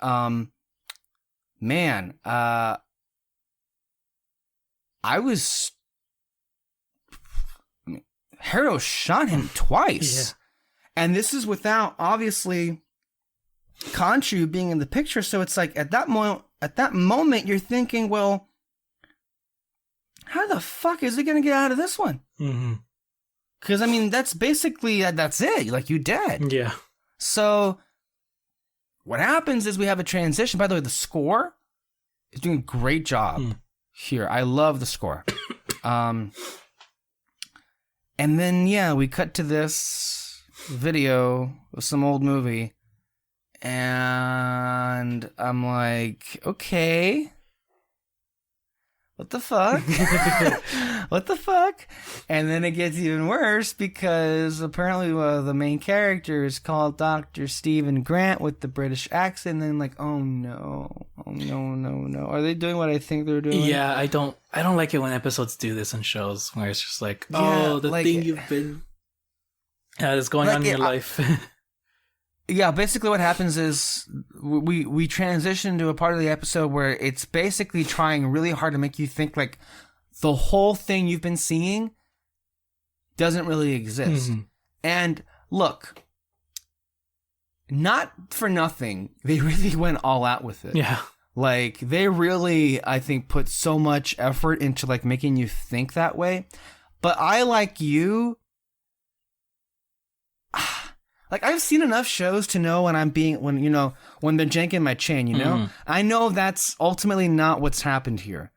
Harrow shot him twice.
Yeah.
And this is without, obviously, Khonshu being in the picture. So it's like, at that moment, you're thinking, well, how the fuck is he going to get out of this one?
Mm-hmm.
Because, I mean, that's basically, that's it. Like, you dead.
Yeah.
So, what happens is we have a transition. By the way, the score is doing a great job here. I love the score. And then, yeah, we cut to this video of some old movie. And I'm like, okay. What the fuck? What the fuck? And then it gets even worse because apparently the main character is called Dr. Stephen Grant with the British accent. And then like, oh no. Are they doing what I think they're doing?
Yeah, I don't like it when episodes do this in shows where it's just like,
like,
thing you've been that's going on in your life.
Yeah, basically what happens is we transition to a part of the episode where it's basically trying really hard to make you think like the whole thing you've been seeing doesn't really exist. Mm-hmm. And look, not for nothing, they really went all out with it.
Yeah.
Like, they really, I think, put so much effort into like making you think that way. But I, like you... Like, I've seen enough shows to know when they're janking my chain, you know? I know that's ultimately not what's happened here.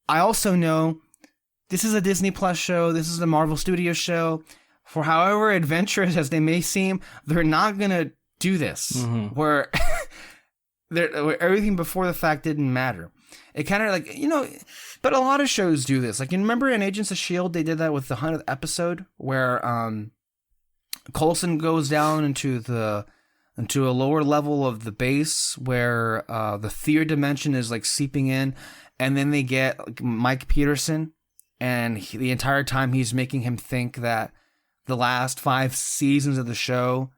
I also know this is a Disney Plus show. This is a Marvel Studios show. For however adventurous as they may seem, they're not going to do this. Where everything before the fact didn't matter. It kind of like, but a lot of shows do this. Like, you remember in Agents of S.H.I.E.L.D., they did that with the 100th episode where, Coulson goes down into a lower level of the base where the fear dimension is like seeping in, and then they get like, Mike Peterson, and the entire time he's making him think that the last 5 seasons of the show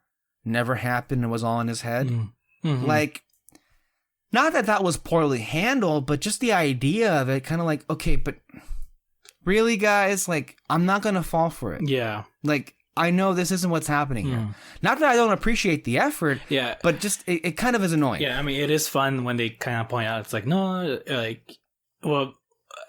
never happened and was all in his head. Mm-hmm. Like, not that was poorly handled, but just the idea of it, kind of like, okay, but really, guys, like, I'm not gonna fall for it.
Yeah,
like. I know this isn't what's happening here. Not that I don't appreciate the effort, but just it kind of is annoying.
Yeah, I mean, it is fun when they kind of point out, it's like, no, like, well,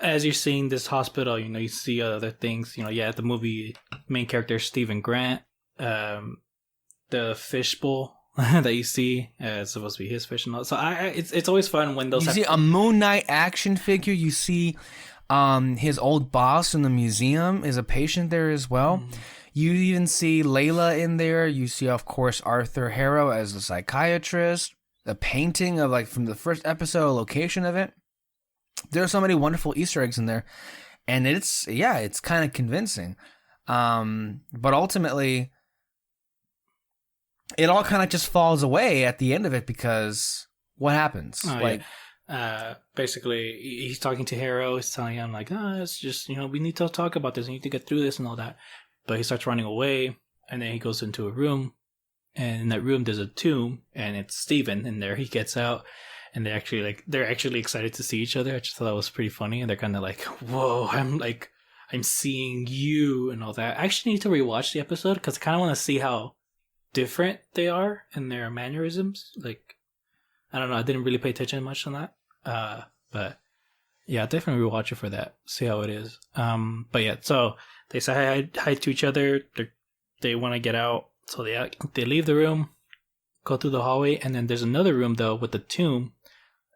as you're seeing this hospital, you see other things, the movie main character, Stephen Grant, the fishbowl that you see, is supposed to be his fish and all. So it's always fun when those...
You see a Moon Knight action figure, you see his old boss in the museum is a patient there as well. You even see Layla in there. You see, of course, Arthur Harrow as the psychiatrist. the painting of like from the first episode, location of it. There are so many wonderful Easter eggs in there, and it's kind of convincing. But ultimately, it all kind of just falls away at the end of it because what happens?
Basically, he's talking to Harrow. He's telling him like, it's just, we need to talk about this. We need to get through this and all that. But he starts running away, and then he goes into a room, and in that room there's a tomb, and it's Steven in there. He gets out, and they're actually excited to see each other. I just thought that was pretty funny, and they're kind of like, whoa, I'm seeing you and all that. I actually need to rewatch the episode because I kind of want to see how different they are in their mannerisms. Like, I don't know, I didn't really pay attention much on that. But yeah, definitely rewatch it for that. See how it is. But yeah, so they say hi to each other. They want to get out, so they leave the room, go through the hallway, and then there's another room though with the tomb,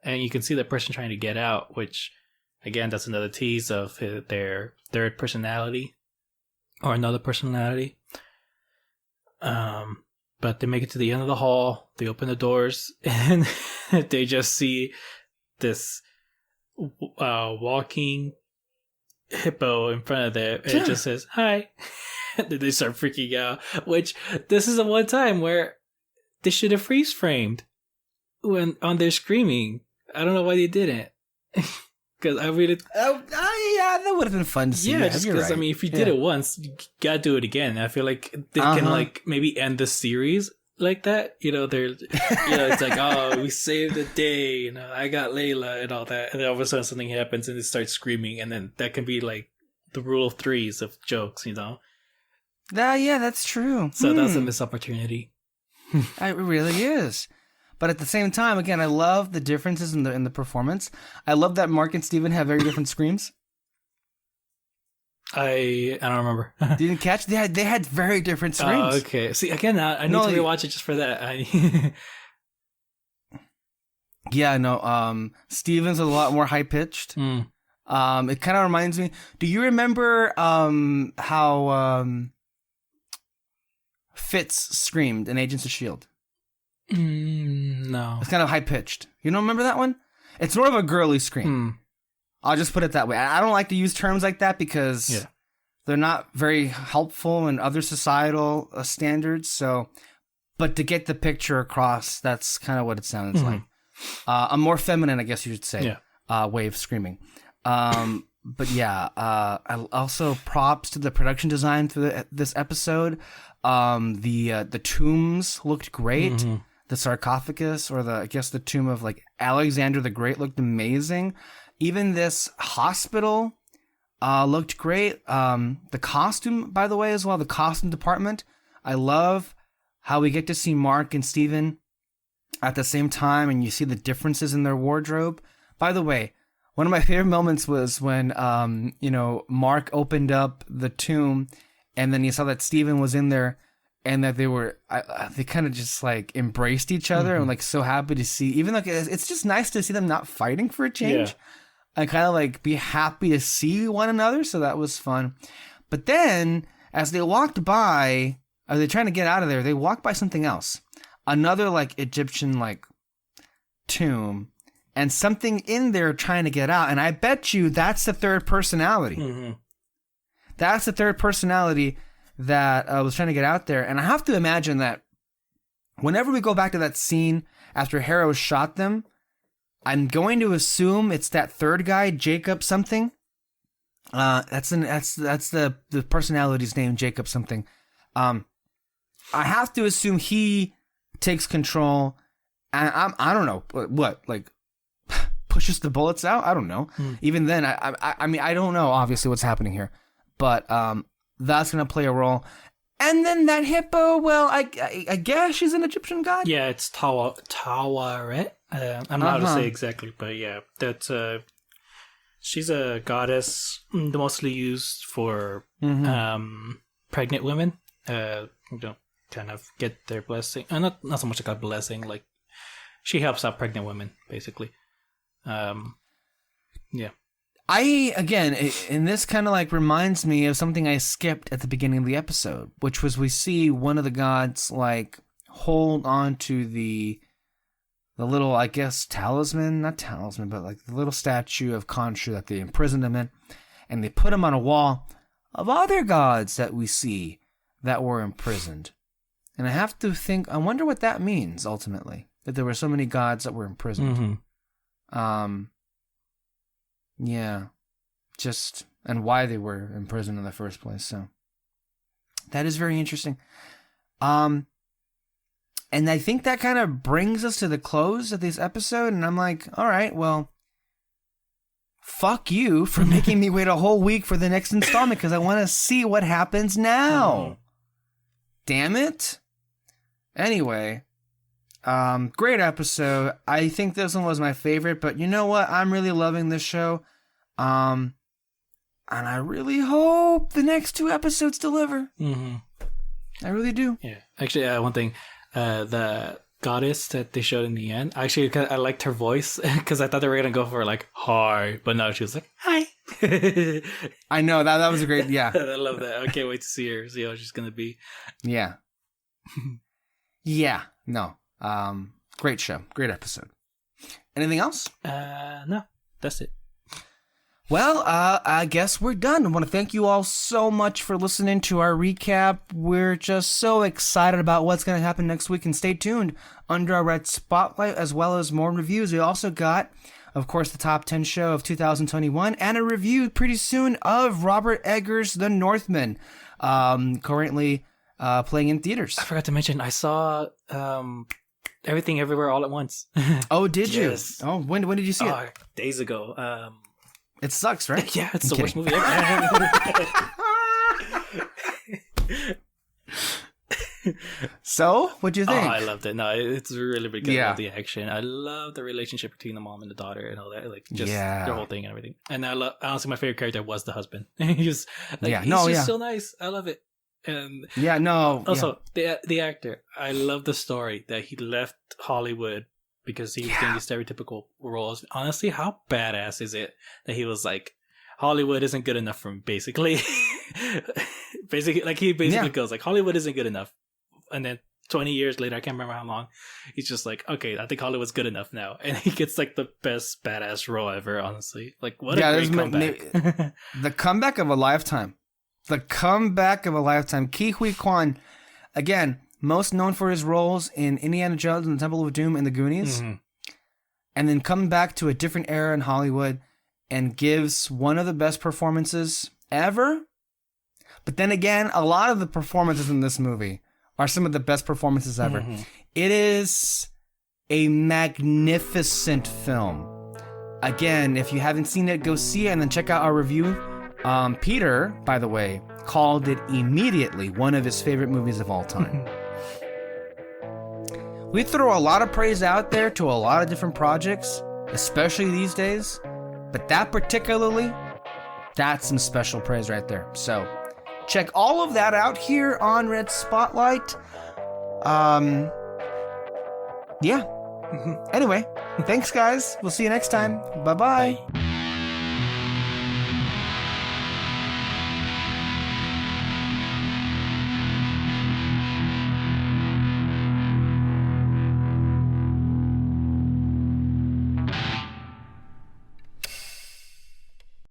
and you can see the person trying to get out. Which, again, that's another tease of their third personality or another personality. But they make it to the end of the hall. They open the doors, and they just see this walking hippo in front of them. It just says hi. And then they start freaking out. Which, this is the one time where they should have freeze framed when on their screaming. I don't know why they didn't. Because I really,
yeah, that would have been fun to see.
Yeah, just because right. I mean, if you did it once, you gotta do it again. I feel like they can like maybe end the series like that. They're, it's like, oh, we saved the day. I got Layla and all that, and then all of a sudden something happens and they start screaming, and then that can be like the rule of threes of jokes. Yeah,
that's true.
So that's a missed opportunity.
It really is. But at the same time, again, I love the differences in the performance. I love that Mark and Steven have very different screams.
I don't remember.
You didn't catch? They had very different screams.
Oh, okay. See, again, I need to rewatch it just for that.
Yeah, no. Steven's a lot more high pitched. It kind of reminds me. Do you remember how Fitz screamed in Agents of S.H.I.E.L.D.?
No.
It's kind of high pitched. You don't remember that one? It's more of a girly scream. I'll just put it that way. I don't like to use terms like that because they're not very helpful in other societal standards. So, but to get the picture across, that's kind of what it sounds like. A more feminine, I guess you should say, way of screaming. But yeah, I also props to the production design for this episode. The tombs looked great. The sarcophagus, or the tomb of like Alexander the Great, looked amazing. Even this hospital looked great. The costume, by the way, as well, the costume department. I love how we get to see Mark and Steven at the same time, and you see the differences in their wardrobe. By the way, one of my favorite moments was when Mark opened up the tomb, and then you saw that Steven was in there. And that they kind of just like embraced each other and like so happy to see, even though it's just nice to see them not fighting for a change and kind of like be happy to see one another. So that was fun. But then as they walked by, as they're trying to get out of there, they walked by something else, another like Egyptian like tomb, and something in there trying to get out. And I bet you that's the third personality. That's the third personality that was trying to get out there. And I have to imagine that whenever we go back to that scene after Harrow shot them, I'm going to assume it's that third guy, Jacob something. That's the personality's name, Jacob something. I have to assume he takes control, and I don't know what, like pushes the bullets out. I don't know. Even then, I mean, I don't know obviously what's happening here, but that's going to play a role. And then that hippo, well, I guess she's an Egyptian god?
Yeah, it's Tawaret. I'm not to say exactly, but yeah, that's she's a goddess mostly used for pregnant women. Kind of get their blessing. Not so much like a blessing, like she helps out pregnant women, basically. Yeah.
And this kind of like reminds me of something I skipped at the beginning of the episode, which was we see one of the gods like hold on to the little, I guess, talisman, not talisman, but like the little statue of Khonshu that they imprisoned him in. And they put him on a wall of other gods that we see that were imprisoned. And I have to think, I wonder what that means ultimately, that there were so many gods that were imprisoned. Yeah, just, and why they were imprisoned in the first place. So that is very interesting. And I think that kind of brings us to the close of this episode. And I'm like, all right, well, fuck you for making me wait a whole week for the next installment because I want to see what happens now. Damn it. Anyway, great episode. I think this one was my favorite, but you know what? I'm really loving this show. And I really hope the next 2 episodes deliver. I really do.
Yeah. Actually, one thing, the goddess that they showed in the end, actually, I liked her voice because I thought they were going to go for like, hi, but no, she was like, hi.
I know, that was a great, yeah.
I love that. I can't wait to see her, see how she's going to be.
Yeah. Yeah. No. Great show. Great episode. Anything else?
No. That's it.
Well, I guess we're done. I want to thank you all so much for listening to our recap. We're just so excited about what's going to happen next week, and stay tuned under our Red Spotlight as well as more reviews. We also got, of course, the top 10 show of 2021 and a review pretty soon of Robert Eggers' The Northman, currently playing in theaters.
I forgot to mention, I saw Everything Everywhere All at Once.
Oh, did you?
Yes.
Oh, when did you see it?
Days ago.
It sucks, right?
Yeah, it's the worst movie ever.
So, what'd you think?
Oh, I loved it. No, it's really good.
Yeah.
I love the action. I love the relationship between the mom and the daughter and all that. Like, just
Yeah.
the whole thing and everything. And honestly, my favorite character was the husband. He was like,
Yeah.
he's
No,
just
yeah.
so nice. I love it. And
Yeah, no.
also, the actor, I love the story that he left Hollywood because he was doing these stereotypical roles. Honestly, how badass is it that he was like, Hollywood isn't good enough for me, basically. He goes like, Hollywood isn't good enough. And then 20 years later, I can't remember how long, he's just like, okay, I think Hollywood's good enough now. And he gets like the best badass role ever, honestly. Like, what a great comeback.
The comeback of a lifetime. The comeback of a lifetime. Ke Huy Quan, again, most known for his roles in Indiana Jones and the Temple of Doom and The Goonies. And then coming back to a different era in Hollywood and gives one of the best performances ever. But then again, a lot of the performances in this movie are some of the best performances ever. It is a magnificent film. Again, if you haven't seen it, go see it and then check out our review. Peter, by the way, called it immediately one of his favorite movies of all time. We throw a lot of praise out there to a lot of different projects, especially these days. But that particularly, that's some special praise right there. So check all of that out here on Red Spotlight. Yeah. Anyway, thanks guys. We'll see you next time. Bye-bye.
Bye.